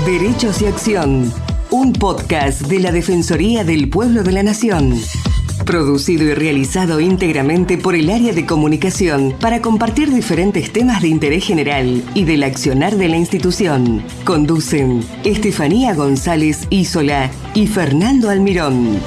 Derechos y Acción, un podcast de la Defensoría del Pueblo de la Nación. Producido y realizado íntegramente por el área de comunicación para compartir diferentes temas de interés general y del accionar de la institución. Conducen Estefanía González Isola y Fernando Almirón.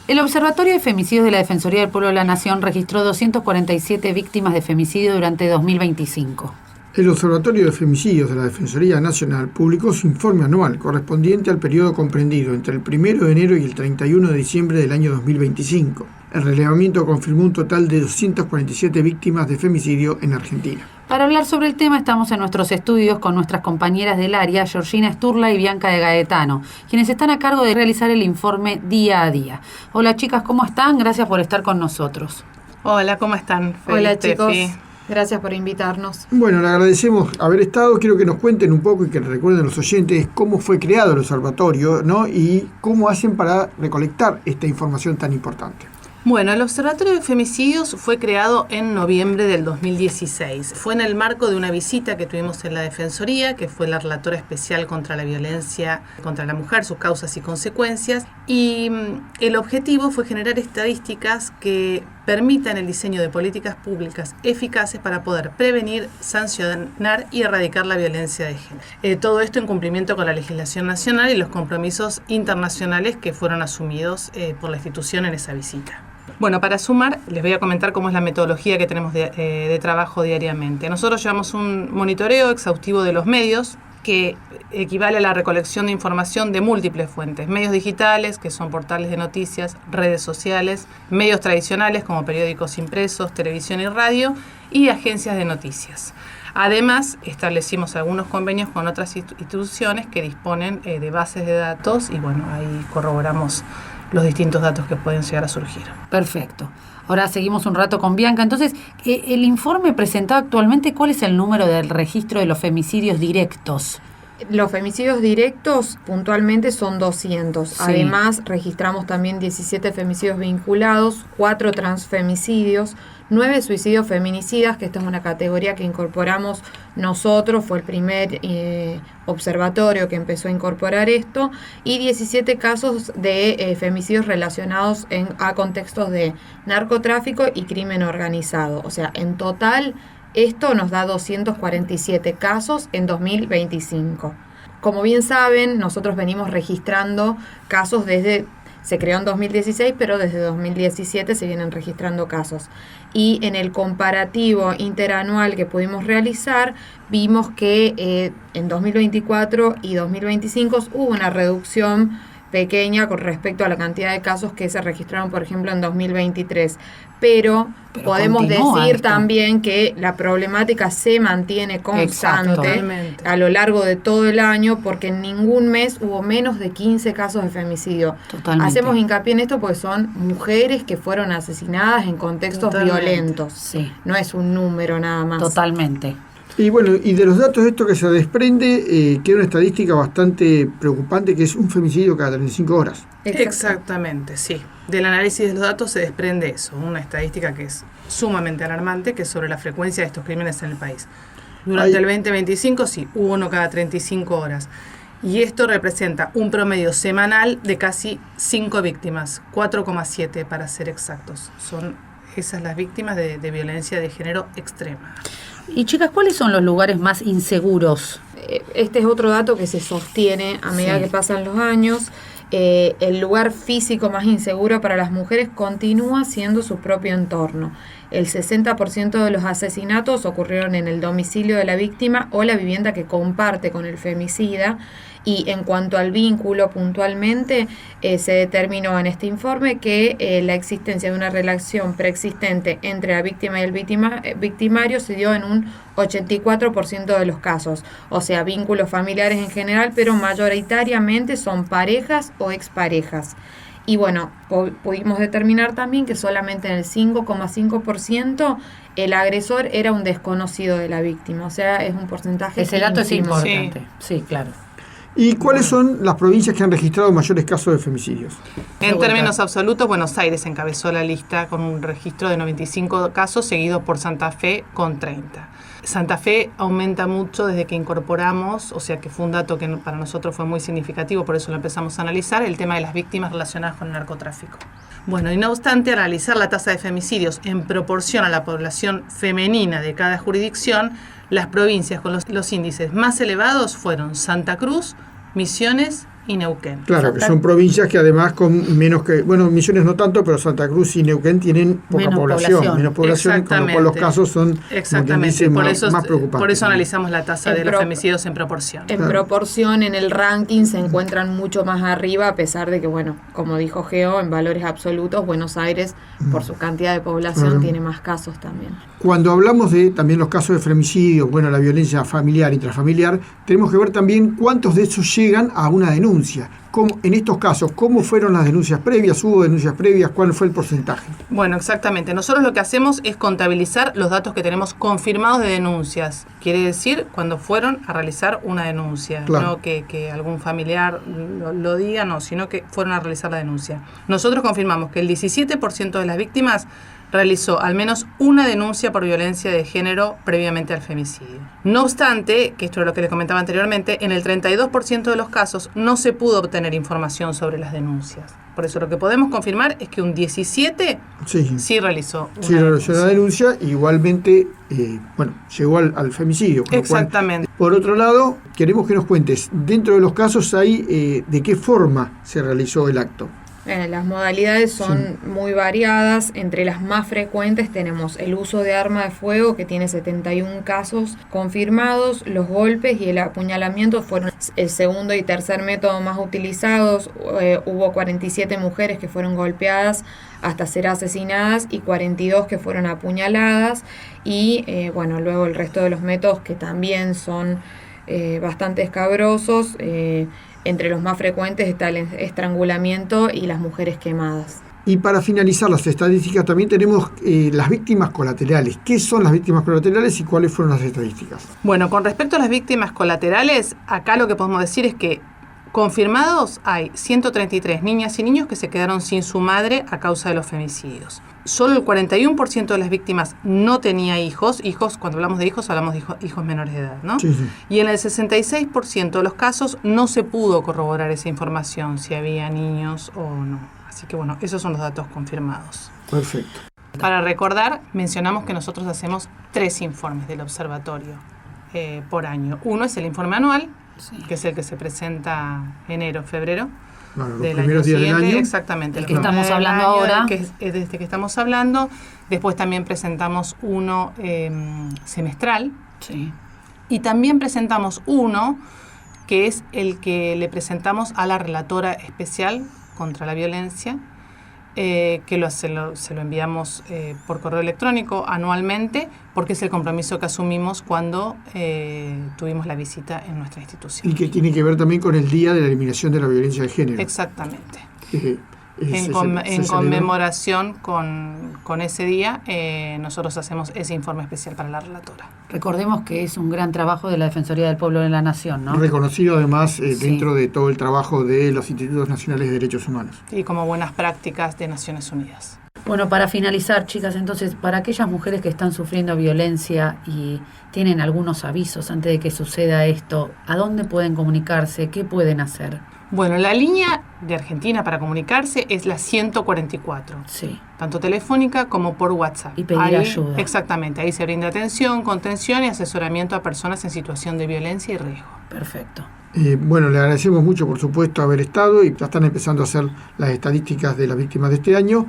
El Observatorio de Femicidios de la Defensoría del Pueblo de la Nación registró 247 víctimas de femicidio durante 2025. El Observatorio de Femicidios de la Defensoría Nacional publicó su informe anual correspondiente al periodo comprendido entre el 1 de enero y el 31 de diciembre del año 2025. El relevamiento confirmó un total de 247 víctimas de femicidio en Argentina. Para hablar sobre el tema estamos en nuestros estudios con nuestras compañeras del área, Georgina Sturla y Bianca de Gaetano, quienes están a cargo de realizar el informe día a día. Hola chicas, ¿cómo están? Gracias por estar con nosotros. Hola, ¿cómo están? Hola chicos, gracias por invitarnos. Bueno, le agradecemos haber estado. Quiero que nos cuenten un poco y que recuerden a los oyentes cómo fue creado el observatorio, ¿no? Y cómo hacen para recolectar esta información tan importante. Bueno, el Observatorio de Femicidios fue creado en noviembre del 2016. Fue en el marco de una visita que tuvimos en la Defensoría, que fue la Relatora Especial contra la Violencia contra la Mujer, sus causas y consecuencias. Y el objetivo fue generar estadísticas que permitan el diseño de políticas públicas eficaces para poder prevenir, sancionar y erradicar la violencia de género. Todo esto en cumplimiento con la legislación nacional y los compromisos internacionales que fueron asumidos por la institución en esa visita. Bueno, para sumar, les voy a comentar cómo es la metodología que tenemos de trabajo diariamente. Nosotros llevamos un monitoreo exhaustivo de los medios que equivale a la recolección de información de múltiples fuentes. Medios digitales, que son portales de noticias, redes sociales, medios tradicionales como periódicos impresos, televisión y radio, y agencias de noticias. Además, establecimos algunos convenios con otras instituciones que disponen de bases de datos y bueno, ahí corroboramos los distintos datos que pueden llegar a surgir. Perfecto. Ahora seguimos un rato con Bianca. Entonces, el informe presentado actualmente, ¿cuál es el número del registro de los femicidios directos? Los femicidios directos puntualmente son 200. Sí. Además, registramos también 17 femicidios vinculados, 4 transfemicidios, 9 suicidios feminicidas, que esta es una categoría que incorporamos nosotros, fue el primer observatorio que empezó a incorporar esto, y 17 casos de femicidios relacionados a contextos de narcotráfico y crimen organizado. O sea, en total esto nos da 247 casos en 2025. Como bien saben, nosotros venimos registrando casos se creó en 2016, pero desde 2017 se vienen registrando casos. Y en el comparativo interanual que pudimos realizar, vimos que en 2024 y 2025 hubo una reducción pequeña con respecto a la cantidad de casos que se registraron, por ejemplo, en 2023. Pero podemos decir también que la problemática se mantiene constante a lo largo de todo el año, porque en ningún mes hubo menos de 15 casos de femicidio. Totalmente. Hacemos hincapié en esto porque son mujeres que fueron asesinadas en contextos violentos. Sí. No es un número nada más. Totalmente. Y bueno, y de los datos de esto que se desprende, queda una estadística bastante preocupante, que es un femicidio cada 35 horas. Exactamente, sí. Del análisis de los datos se desprende eso, una estadística que es sumamente alarmante, que es sobre la frecuencia de estos crímenes en el país. Durante el 2025, sí, hubo uno cada 35 horas. Y esto representa un promedio semanal de casi 5 víctimas, 4,7 para ser exactos. Son esas las víctimas de violencia de género extrema. Y chicas, ¿cuáles son los lugares más inseguros? Este es otro dato que se sostiene a medida que pasan los años. El lugar físico más inseguro para las mujeres continúa siendo su propio entorno. El 60% de los asesinatos ocurrieron en el domicilio de la víctima o la vivienda que comparte con el femicida. Y en cuanto al vínculo puntualmente, se determinó en este informe que la existencia de una relación preexistente entre la víctima y el victimario se dio en un 84% de los casos. O sea, vínculos familiares en general, pero mayoritariamente son parejas o exparejas. Y bueno, pudimos determinar también que solamente en el 5,5% el agresor era un desconocido de la víctima. O sea, es un porcentaje Ese dato es ínfimo. importante. Sí, claro. ¿Y cuáles son las provincias que han registrado mayores casos de femicidios? En términos absolutos, Buenos Aires encabezó la lista con un registro de 95 casos, seguido por Santa Fe con 30. Santa Fe aumenta mucho desde que incorporamos, o sea que fue un dato que para nosotros fue muy significativo, por eso lo empezamos a analizar, el tema de las víctimas relacionadas con el narcotráfico. Bueno, y no obstante, analizar la tasa de femicidios en proporción a la población femenina de cada jurisdicción, las provincias con los índices más elevados fueron Santa Cruz, Misiones y Neuquén. Claro, que son provincias que además con menos que... Bueno, Misiones no tanto, pero Santa Cruz y Neuquén tienen poca población, menos población, con lo cual los casos son más preocupantes. Por eso analizamos la tasa de los femicidios en proporción. En proporción, en el ranking se encuentran mucho más arriba, a pesar de que, bueno, como dijo Geo, en valores absolutos, Buenos Aires, por su cantidad de población, tiene más casos también. Cuando hablamos de también los casos de femicidios, bueno, la violencia familiar, intrafamiliar, tenemos que ver también cuántos de esos llegan a una denuncia. En estos casos, ¿cómo fueron las denuncias previas? ¿Hubo denuncias previas? ¿Cuál fue el porcentaje? Bueno, exactamente. Nosotros lo que hacemos es contabilizar los datos que tenemos confirmados de denuncias. Quiere decir, cuando fueron a realizar una denuncia. Claro. No que algún familiar lo diga, no, sino que fueron a realizar la denuncia. Nosotros confirmamos que el 17% de las víctimas realizó al menos una denuncia por violencia de género previamente al femicidio. No obstante, que esto es lo que les comentaba anteriormente, en el 32% de los casos no se pudo obtener información sobre las denuncias. Por eso lo que podemos confirmar es que un 17% sí realizó una denuncia. Igualmente, llegó al femicidio. Exactamente. Por otro lado, queremos que nos cuentes, dentro de los casos hay de qué forma se realizó el acto. Las modalidades son muy variadas. Entre las más frecuentes tenemos el uso de arma de fuego, que tiene 71 casos confirmados. Los golpes y el apuñalamiento fueron el segundo y tercer método más utilizados. Hubo 47 mujeres que fueron golpeadas hasta ser asesinadas y 42 que fueron apuñaladas. Y luego el resto de los métodos, que también son bastante escabrosos. Entre los más frecuentes está el estrangulamiento y las mujeres quemadas. Y para finalizar las estadísticas también tenemos las víctimas colaterales. ¿Qué son las víctimas colaterales y cuáles fueron las estadísticas? Bueno, con respecto a las víctimas colaterales, acá lo que podemos decir es que confirmados hay 133 niñas y niños que se quedaron sin su madre a causa de los femicidios. Solo el 41% de las víctimas no tenía hijos. Cuando hablamos de hijos hijos menores de edad, ¿no? Sí. Y en el 66% de los casos no se pudo corroborar esa información, si había niños o no. Así que esos son los datos confirmados. Perfecto. Para recordar, mencionamos que nosotros hacemos 3 informes del observatorio por año. Uno es el informe anual, que es el que se presenta enero, febrero. Bueno, los primeros días del año. Exactamente. El que estamos hablando ahora. Que es de este que estamos hablando. Después también presentamos uno semestral. Sí. Y también presentamos uno que es el que le presentamos a la relatora especial contra la violencia, que se lo enviamos por correo electrónico anualmente, porque es el compromiso que asumimos cuando tuvimos la visita en nuestra institución. Y que tiene que ver también con el Día de la Eliminación de la Violencia de Género. Exactamente. En conmemoración con ese día, nosotros hacemos ese informe especial para la relatora. Recordemos que es un gran trabajo de la Defensoría del Pueblo de la Nación, ¿no? Reconocido además dentro de todo el trabajo de los Institutos Nacionales de Derechos Humanos. Y como buenas prácticas de Naciones Unidas. Bueno, para finalizar, chicas, entonces, para aquellas mujeres que están sufriendo violencia y tienen algunos avisos antes de que suceda esto, ¿a dónde pueden comunicarse? ¿Qué pueden hacer? Bueno, la línea de Argentina para comunicarse es la 144. Sí. Tanto telefónica como por WhatsApp. Y pedir ayuda. Exactamente. Ahí se brinda atención, contención y asesoramiento a personas en situación de violencia y riesgo. Perfecto. Le agradecemos mucho, por supuesto, haber estado, y ya están empezando a hacer las estadísticas de las víctimas de este año.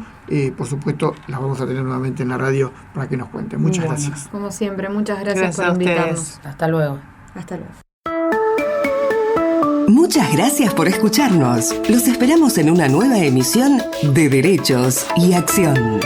Por supuesto, las vamos a tener nuevamente en la radio para que nos cuenten. Muchas gracias. Como siempre, muchas gracias por invitarnos. Hasta luego. Hasta luego. Muchas gracias por escucharnos. Los esperamos en una nueva emisión de Derechos y Acción.